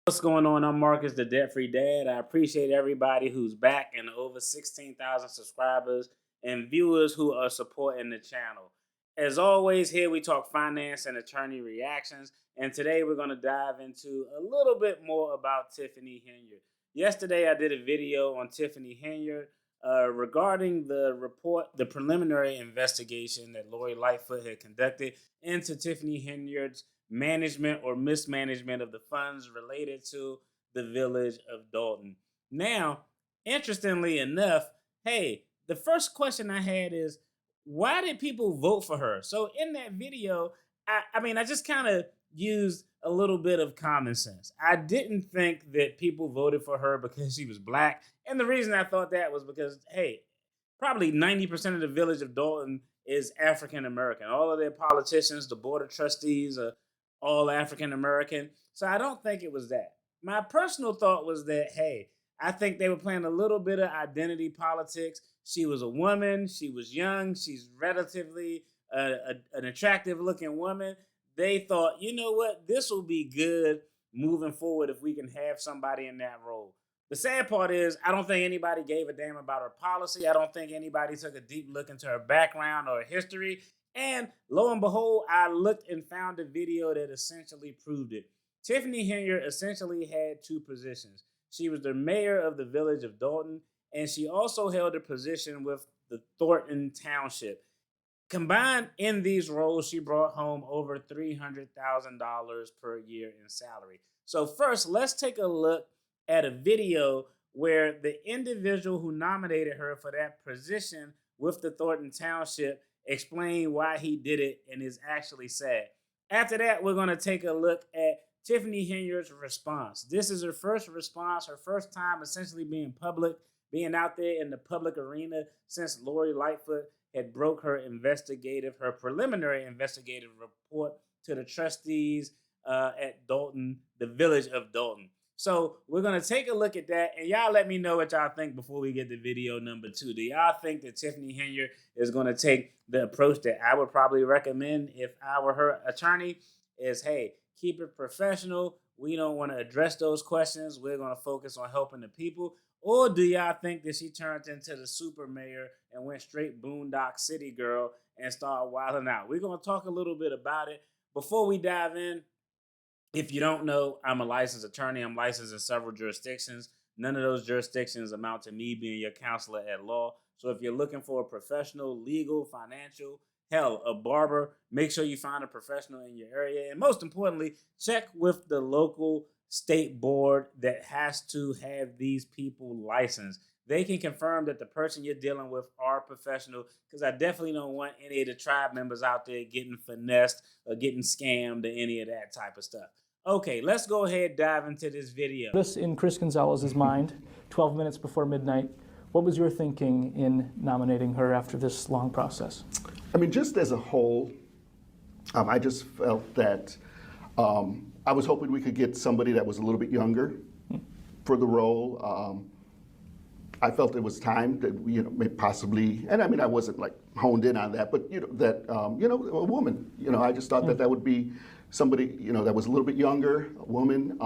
What's going on? I'm Marcus, the Debt Free Dad. I appreciate everybody who's back and over 16,000 subscribers and viewers who are supporting the channel. As always, here we talk finance and attorney reactions. And today we're going to dive into a little bit more about Tiffany Henyard. Yesterday, I did a video on Tiffany Henyard regarding the preliminary investigation that Lori Lightfoot had conducted into Tiffany Henyard's management or mismanagement of the funds related to the village of Dalton. Now, interestingly enough, hey, the first question I had is, why did people vote for her? So in that video, I just kind of used a little bit of common sense. I didn't think that people voted for her because she was black. And the reason I thought that was because, hey, probably 90% of the village of Dalton is African American. All of their politicians, the board of trustees are all African American. So I don't think it was that. My personal thought was that, hey, I think they were playing a little bit of identity politics. She was a woman. She was young. She's relatively an attractive looking woman. They thought, you know what, this will be good moving forward if we can have somebody in that role. The sad part is, I don't think anybody gave a damn about her policy. I don't think anybody took a deep look into her background or her history. And lo and behold, I looked and found a video that essentially proved it. Tiffany Henyard essentially had two positions. She was the mayor of the village of Dalton, and she also held a position with the Thornton Township. Combined in these roles, she brought home over $300,000 per year in salary. So first, let's take a look at a video where the individual who nominated her for that position with the Thornton Township explained why he did it and is actually sad. After that, we're going to take a look at Tiffany Henyard's response. This is her first response, her first time essentially being public, being out there in the public arena since Lori Lightfoot had broke her preliminary investigative report to the trustees at Dalton, the village of Dalton. So we're going to take a look at that, and y'all let me know what y'all think before we get to video number 2. Do y'all think that Tiffany Henyard is going to take the approach that I would probably recommend if I were her attorney? Is, hey, keep it professional. We don't want to address those questions. We're going to focus on helping the people. Or do y'all think that she turned into the super mayor and went straight boondock city girl and started wilding out? We're going to talk a little bit about it. Before we dive in, if you don't know, I'm a licensed attorney. I'm licensed in several jurisdictions. None of those jurisdictions amount to me being your counselor at law. So if you're looking for a professional, legal, financial, hell, a barber, make sure you find a professional in your area. And most importantly, check with the local state board that has to have these people licensed. They can confirm that the person you're dealing with are professional, because I definitely don't want any of the tribe members out there getting finessed or getting scammed or any of that type of stuff. Okay, let's go ahead and dive into this video. This in Chris Gonzalez's mind, 12 minutes before midnight. What was your thinking in nominating her after this long process? I mean, just as a whole, I just felt that I was hoping we could get somebody that was a little bit younger for the role. I felt it was time that we, maybe possibly, and I mean, I wasn't like honed in on that, but a woman. I just thought that would be somebody, that was a little bit younger, a woman.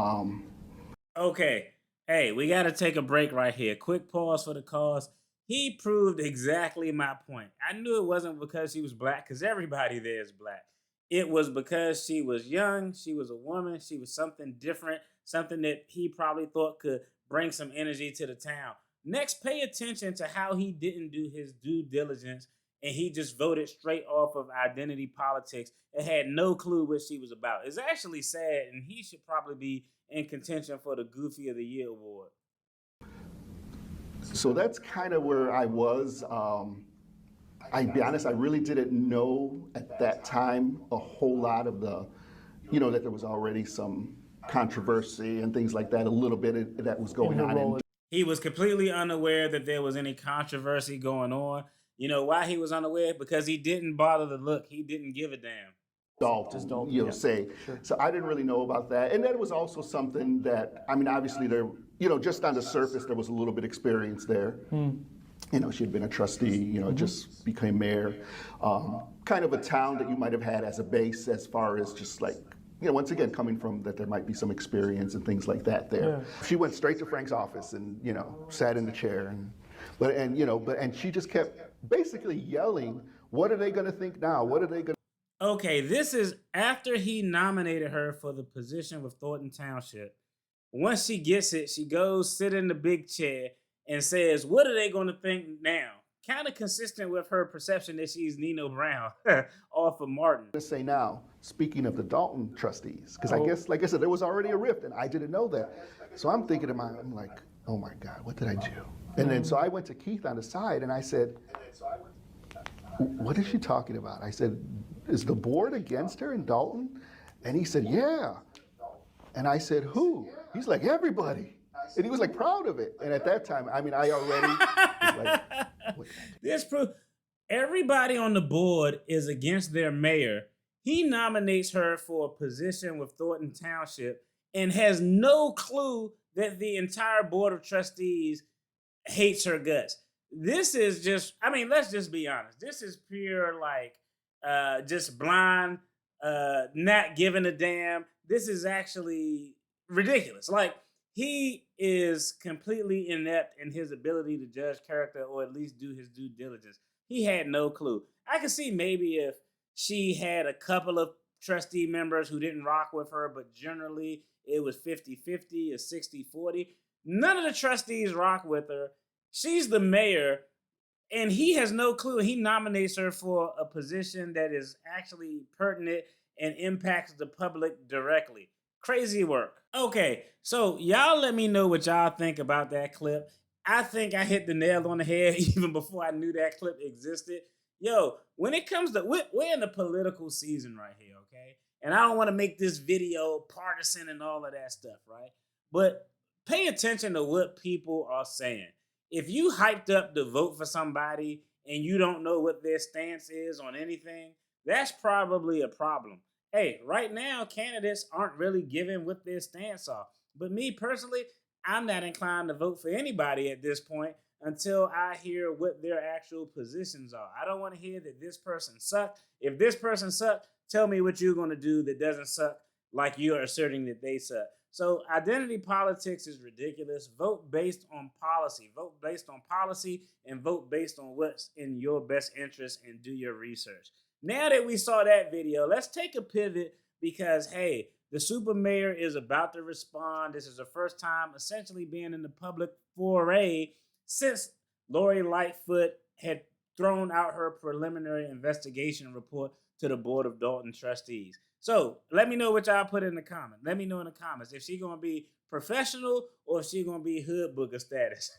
Okay, hey, we got to take a break right here. Quick pause for the cause. He proved exactly my point. I knew it wasn't because she was black, because everybody there is black. It was because she was young, she was a woman, she was something different, something that he probably thought could bring some energy to the town. Next, pay attention to how he didn't do his due diligence and he just voted straight off of identity politics and had no clue what she was about. It's actually sad, and he should probably be in contention for the Goofy of the Year award. So that's kind of where I was. I'll be honest, I really didn't know at that time a whole lot of the, that there was already some controversy and things like that, a little bit that was going on. He was completely unaware that there was any controversy going on. You know why he was unaware? Because he didn't bother to look. He didn't give a damn. Dalton, say. Sure. So I didn't really know about that. And that was also something that, I mean, obviously there, just on the surface, there was a little bit of experience there. She had been a trustee, just became mayor. Kind of a town that you might have had as a base as far as just like once again, coming from that there might be some experience and things like that there. Yeah. She went straight to Frank's office and, sat in the chair and she just kept basically yelling, what are they going to think now? What are they going to... Okay, this is after he nominated her for the position with Thornton Township. Once she gets it, she goes sit in the big chair and says, what are they going to think now? Kind of consistent with her perception that she's Nino Brown off of Martin. Let's say now, speaking of the Dalton trustees, because I guess, like I said, there was already a rift and I didn't know that. So I'm thinking to myself, I'm like, oh my God, what did I do? And then so I went to Keith on the side and I said, what is she talking about? I said, is the board against her in Dalton? And he said, yeah. And I said, who? He's like, everybody. And he was like proud of it. And at that time, I already was like, what? This proof everybody on the board is against their mayor. He nominates her for a position with Thornton Township and has no clue that the entire board of trustees hates her guts. This is just, let's just be honest. This is pure, just blind, not giving a damn. This is actually ridiculous. He is completely inept in his ability to judge character or at least do his due diligence. He had no clue. I could see maybe if she had a couple of trustee members who didn't rock with her, but generally it was 50-50 or 60-40. None of the trustees rock with her. She's the mayor, and he has no clue. He nominates her for a position that is actually pertinent and impacts the public directly. Crazy work. Okay, so y'all let me know what y'all think about that clip. I think I hit the nail on the head even before I knew that clip existed. Yo, when it comes to, we're in the political season right here, okay? And I don't want to make this video partisan and all of that stuff, right? But pay attention to what people are saying. If you hyped up to vote for somebody and you don't know what their stance is on anything, that's probably a problem. Hey, right now, candidates aren't really giving what their stance are. But me personally, I'm not inclined to vote for anybody at this point until I hear what their actual positions are. I don't want to hear that this person sucked. If this person sucked, tell me what you're going to do that doesn't suck like you're asserting that they suck. So identity politics is ridiculous. Vote based on policy. Vote based on policy and vote based on what's in your best interest and do your research. Now that we saw that video, let's take a pivot because, hey, the super mayor is about to respond. This is the first time essentially being in the public foray since Lori Lightfoot had thrown out her preliminary investigation report to the board of Dalton trustees. So let me know what y'all put in the comments. Let me know in the comments if she's going to be professional or if she's going to be hood booger status.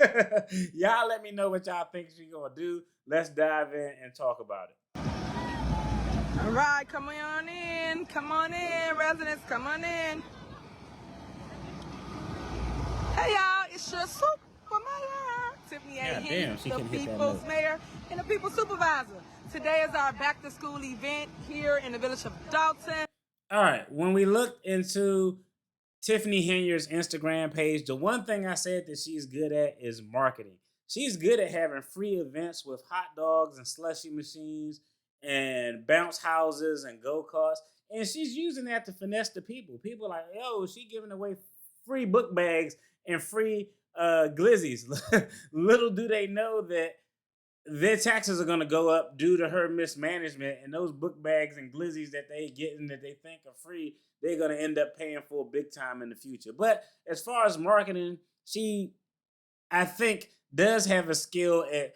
Y'all let me know what y'all think she's going to do. Let's dive in and talk about it. All right, come on in, residents, come on in. Hey y'all, it's your Super Mayor Tiffany Henyard, the People's Mayor and the People's Supervisor. Today is our back to school event here in the village of Dalton. All right, when we looked into Tiffany Henyard's Instagram page, the one thing I said that she's good at is marketing. She's good at having free events with hot dogs and slushy machines and bounce houses and go-karts. And she's using that to finesse the people. People are like, yo, she giving away free book bags and free glizzies. Little do they know that their taxes are going to go up due to her mismanagement, and those book bags and glizzies that they get and that they think are free, they're going to end up paying for big time in the future. But as far as marketing, she, I think, does have a skill at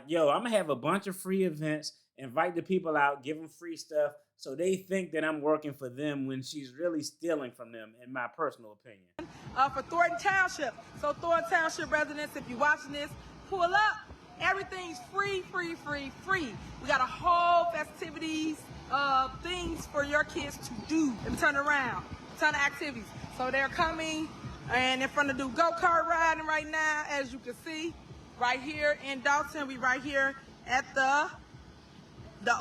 yo, I'm going to have a bunch of free events, invite the people out, give them free stuff, so they think that I'm working for them when she's really stealing from them, in my personal opinion. For Thornton Township. So Thornton Township residents, if you're watching this, pull up. Everything's free. We got a whole festivities, things for your kids to do and turn around, ton of activities. So they're coming and they're going to do go-kart riding right now, as you can see, right here in Dalton. We right here at the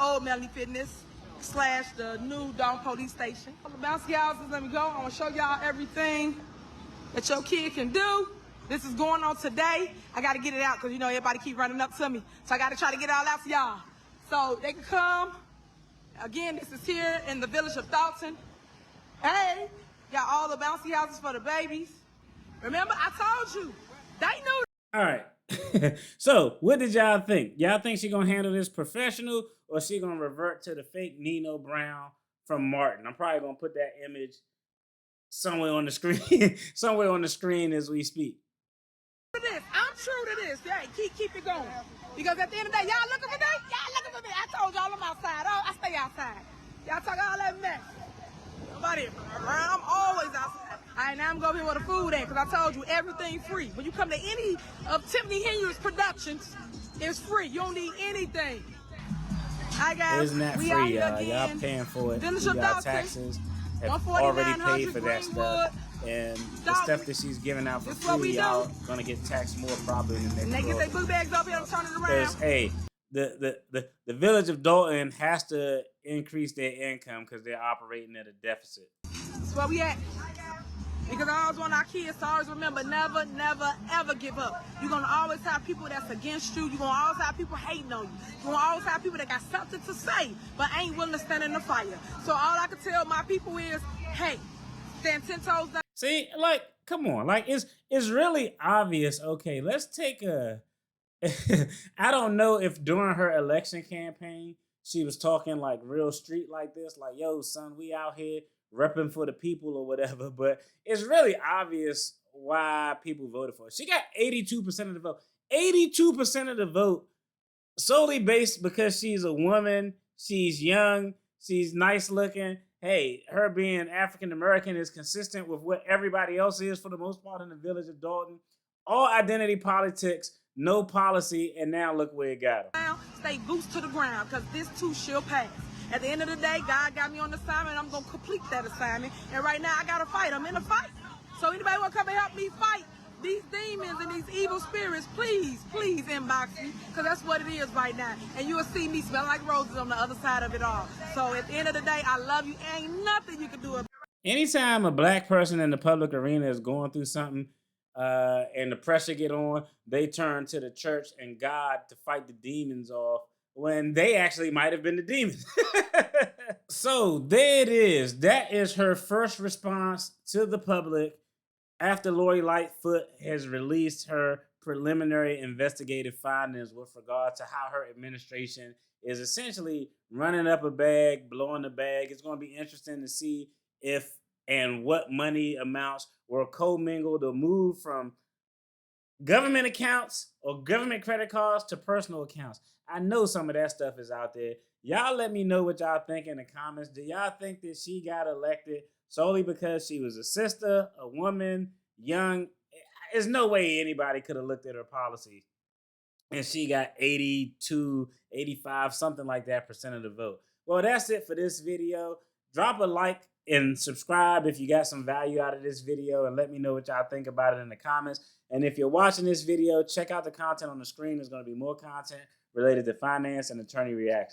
old Melanie Fitness / the new Dalton Police Station. Bouncy houses, let me go. I want to show y'all everything that your kid can do. This is going on today. I got to get it out because, everybody keep running up to me. So I got to try to get it all out to y'all. So they can come. Again, this is here in the village of Dalton. Hey, got all the bouncy houses for the babies. Remember, I told you. They knew. All right. So, what did y'all think? Y'all think she gonna handle this professional, or she gonna revert to the fake Nino Brown from Martin? I'm probably gonna put that image somewhere on the screen, somewhere on the screen as we speak. This. I'm true to this. Hey, keep it going. Because at the end of the day, y'all looking for me? Y'all looking for me. I told y'all I'm outside. Oh, I stay outside. Y'all talk all that mess. Nobody, I'm always outside. All right, now I'm going to be where the food at, because I told you everything free. When you come to any of Tiffany Henyard's productions, it's free. You don't need anything. Hi guys, Isn't that we free, out here y'all? again. Y'all paying for it. Village You of got Dalton, taxes. Have already paid for that stuff. And the Dalton. stuff that she's giving out for This what free, we y'all do. gonna get taxed more probably in the next And they get their world. blue bags up here and turn it Because, around. hey, the village of Dalton has to increase their income because they're operating at a deficit. That's where we at. Because I always want our kids to always remember, never, never, ever give up. You're going to always have people that's against you. You're going to always have people hating on you. You're going to always have people that got something to say, but ain't willing to stand in the fire. So all I can tell my people is, hey, stand 10 toes down. See, like, come on. Like, it's really obvious. Okay, let's take a... I don't know if during her election campaign, she was talking like real street like this. Like, yo, son, we out here repping for the people or whatever. But it's really obvious why people voted for her. She got 82% of the vote. 82% of the vote solely based because she's a woman, she's young, she's nice looking. Hey, her being African American is consistent with what everybody else is for the most part in the village of Dalton. All identity politics, no policy, and now look where it got them. Stay boots to the ground, because this too shall pass. At the end of the day, God got me on the assignment. I'm going to complete that assignment. And right now, I got to fight. I'm in a fight. So anybody want to come and help me fight these demons and these evil spirits, please inbox me, because that's what it is right now. And you will see me smell like roses on the other side of it all. So at the end of the day, I love you. Ain't nothing you can do about it. Anytime a black person in the public arena is going through something and the pressure get on, they turn to the church and God to fight the demons off when they actually might have been the demons. So there it is. That is her first response to the public after Lori Lightfoot has released her preliminary investigative findings with regard to how her administration is essentially running up a bag, blowing the bag. It's going to be interesting to see if and what money amounts were commingled or moved from government accounts or government credit cards to personal accounts. I know some of that stuff is out there. Y'all let me know what y'all think in the comments. Do y'all think that she got elected solely because she was a sister, a woman, young? There's no way anybody could have looked at her policy and she got 82, 85, something like that % of the vote. Well, that's it for this video. Drop a like and subscribe if you got some value out of this video, and let me know what y'all think about it in the comments. And if you're watching this video, check out the content on the screen. There's going to be more content related to finance and attorney reactions.